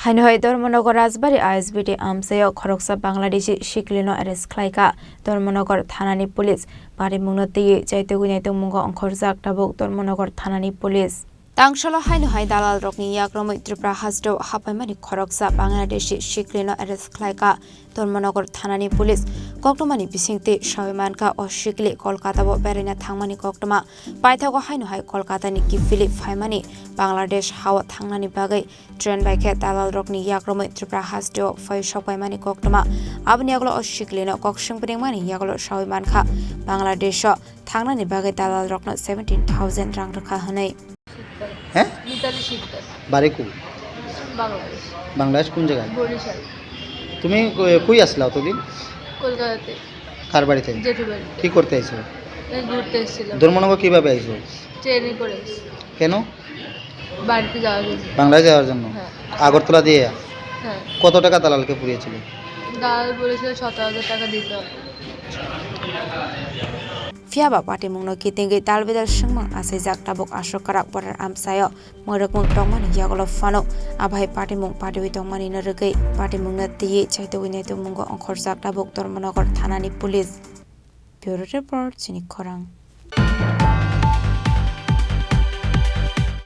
Hanoi Dharmanagar Rajbari ISBT Amchaio Khoroksa Bangladeshi Sikli no arrest Khlaikha Dharmanagar Thanani Police Pari Mungnati Chaitoguni Mungo Khorjak Tabuk Dharmanagar Thanani Police Tangshala Hanoi Dalal Rokni Yakromoi Tripura Hasdo Hapaimani Khoroksa Bangladeshi Sikli no arrest Khlaikha Dharmanagar Thanani Police Koktomani Bisingti Shawimanka or Sikli Kolkata bo Berina Thangmani Koktoma Paithago Hanoi Kolkata ni Kifili Faimani Bangladesh Hawa Thangnani Bagai Train by Cat Dalal Rokni Yakromoi Tripura Hasdo Fai Shopaimani Koktoma Abniaglo or Sikli no Kokshim Mani Yaglo Shawimanka Bangladesh Thangnani Bagai Dalal Rokno 17,000 Rang Hanai হ্যাঁ বাড়ি কো বাংলাদেশ কোন জায়গায় তুমি কই আসলা অতদিন কলকাতাতে কার বাড়িতে জেঠুর বাড়ি কি করতে আইছো ঘুরতে এসেছিলাম ধর্মনগর কিভাবে আইছো ট্রেনে করে কেন বাড়িতে যাওয়ার জন্য বাংলাদেশ যাওয়ার জন্য আগরতলা দিয়ে হ্যাঁ কত টাকা দালালকে পুড়িয়েছিল দালাল বলেছিল 17,000 টাকা দিতে হবে Fiaba Pati Mungno Kitingi Dalvidal Shingmang Asai Jak Tabuk Ashokarak Border Amchaio Morakmung Tongmani Yagolo Fano Abai Pati Mung Pati Tongmani Narugai Pati Mungna Ti Chaitoguni Mungo Khorjak Tabuk Dharmanagar Thanani Police Bureau Report Chini Khorang